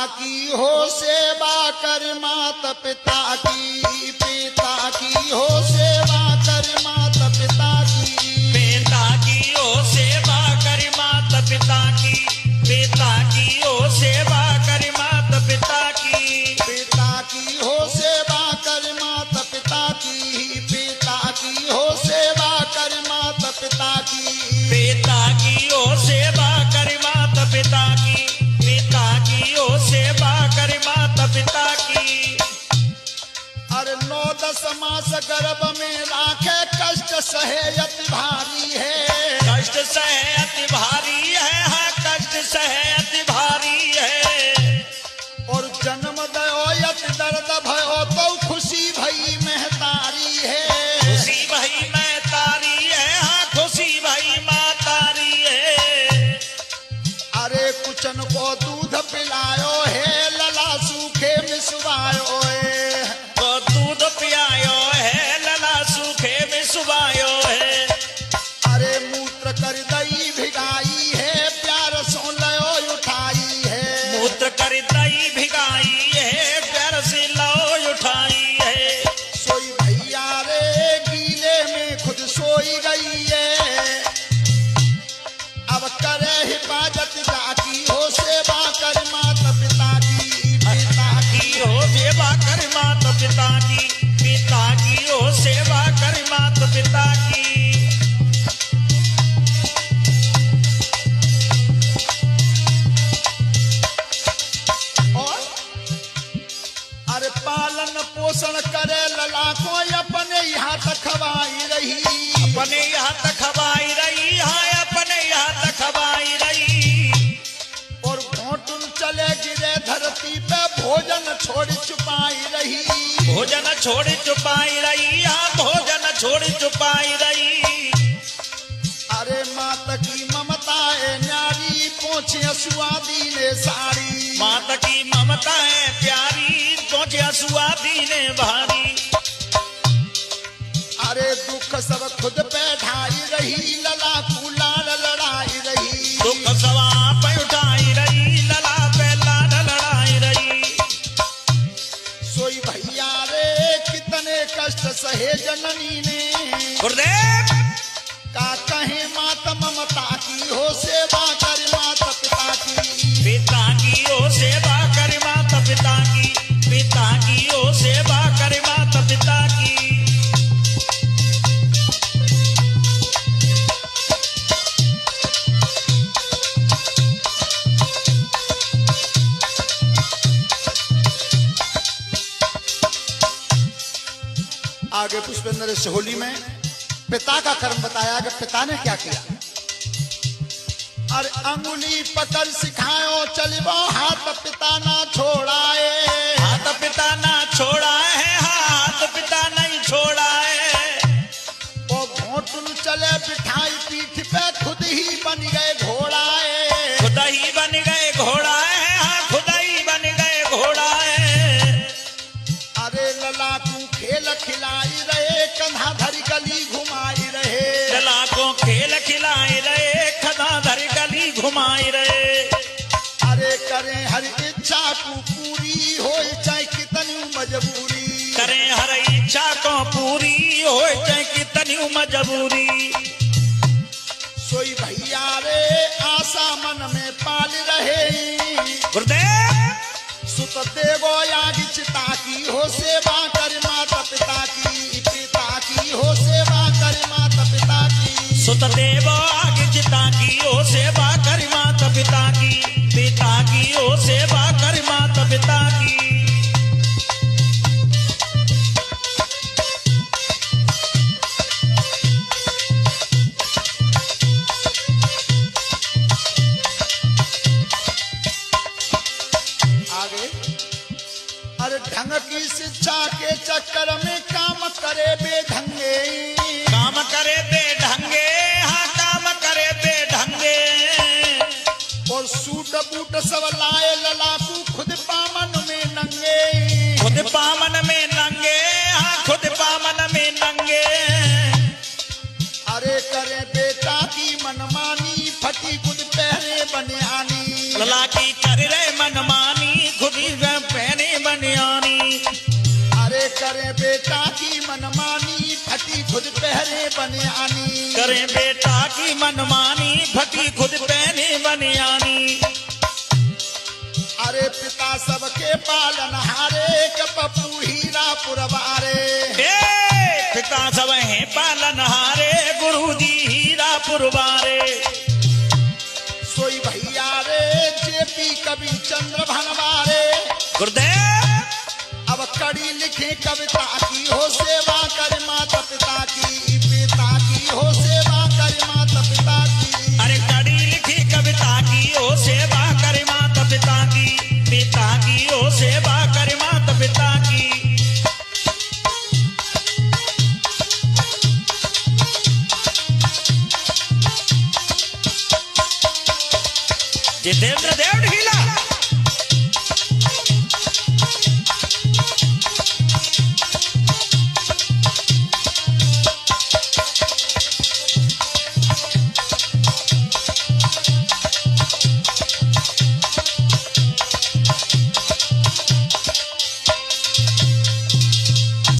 की हो सेवा कर माता पिता की, पिता की हो सेवा कर माता पिता की, पिता की हो सेवा कर माता पिता की, पिता की हो सेवा कर माता पिता की, पिता की हो सेवा कर माता पिता की, पिता की हो सेवा कर माता पिता की, पिता की हो सेवा कर माता पिता की, पिता की हो सेवा कर माता पिता की। अरे 9-10 मास गर्भ में राखे कष्ट सहे अति भारी है, कष्ट सहे अति भारी है, हाँ कष्ट सहे अति भारी है। और जन्म दयो अति दर्द भयो तो खुशी भई महतारी है, खुशी भई मैं तारी है, हाँ खुशी भई माँ तारी है। अरे कुचन को दूध पिलायो है, लला सूखे मिसवायो है, तो दूध पियायो है, लला सूखे में सुबायो है। अरे मूत्र कर दई भिगाई है, प्यार सो लयो उठाई है, मूत्र कर दई भिगाई है, प्यार से लो उठाई है। सोई भैया रे गीले में खुद सोई गई है, अब करे हिफाजत जाकी हो सेवा कर माता पिता की, पिता की हो सेवा कर माता पिता की, पिता की हो सेवा कर माता पिता की। और अरे पालन पोषण करे लला को अपने यहाँ तक खवाई रही, अपने यहाँ तक खवाई रही, हाँ अपने यहाँ तक खवाई रही। और घोटुल चले गिरे धरती पे भोजन छोड़ छुपाई रही, भोजन छोड़ छुपाई रही, हाँ भोजन छोड़ छुपाई रही। अरे माता की ममता है न्यारी पहुंचे सुआदी ने साड़ी, माता की ममता है प्यारी पहुंचे सुआदी ने भारी। अरे दुख सब खुद पे ढाई रही, लला को लाल लड़ाई रही, दुख सवा पे उठाई रही, लला पे लाड लड़ाई रही। सोई भैया रे कितने कष्ट सहे जननी ने, गुरुदेव का कहे माता ममता की हो सेवा कर माता पिता की, पिता की हो सेवा कर माता पिता की, पिता की हो सेवा कर माता पिता की। आगे पुष्पेंद्र इस होली में पिता का कर्म बताया कि पिता ने क्या किया। अरे अंगुली पकड़ सिखायो चलिबो हाथ पिता ना छोड़ाए, हाथ पिता ना छोड़ा है, हाथ पिता नहीं छोड़ा है। वो घोटुल चले बिठाई पीठ पे खुद ही बन गए घोड़ाए, खुद ही बन गए घोड़ा है, हाँ खुद ही बन गए घोड़ा है। अरे लला को खेल खिलाई रहे, कंधा धरी गली घुमाई रहे, लला को खेल खिलाए रहे, खदा धर गली घुमाए रहे। अरे करे हर इच्छा को पूरी हो चाहे कितनी मजबूरी, करें हर इच्छा को पूरी हो चाहे कितनी मजबूरी। सोई भैया रे आशा मन में पाल रहे, गुरुदेव सुत देवो याग चिता की हो सेवा कर माता पिता की, पिता की हो सेवा कर माता पिता की, सुत देव आगे चिता की हो सेवा कर माता पिता की, पिता की हो सेवा कर माता पिता की। आगे अरे ढंग की शिक्षा के चक्कर में काम करे बेढंगे, काम करे बेढंगे, हाँ काम करे बेढंगे। और सूट बूट सब लाए लला को खुद पामन में नंगे, खुद पामन में नंगे, हाँ खुद पामन में नंगे। अरे करे बेटा की मनमानी फटी खुद पहरे बने आनी, लला की कर रहे मनमानी बेटा की मनमानी फटी खुद पहरे बने आनी करे बेटा की मनमानी फटी खुद पहने बनियानी अरे पिता सबके पालनहारे के पप्पू हीरा पुरवारे ए पिता सब हैं पालनहारे गुरुजी हीरा पुरवारे सोई भैया रे जेपी कवि चंद्र भनवारे गुरुदेव अब कड़ी लिखे कविता की हो सेवा कर माता पिता की हो सेवा कर माता पिता की अरे कड़ी लिखी कविता की ओ सेवा करे माता पिता की पिता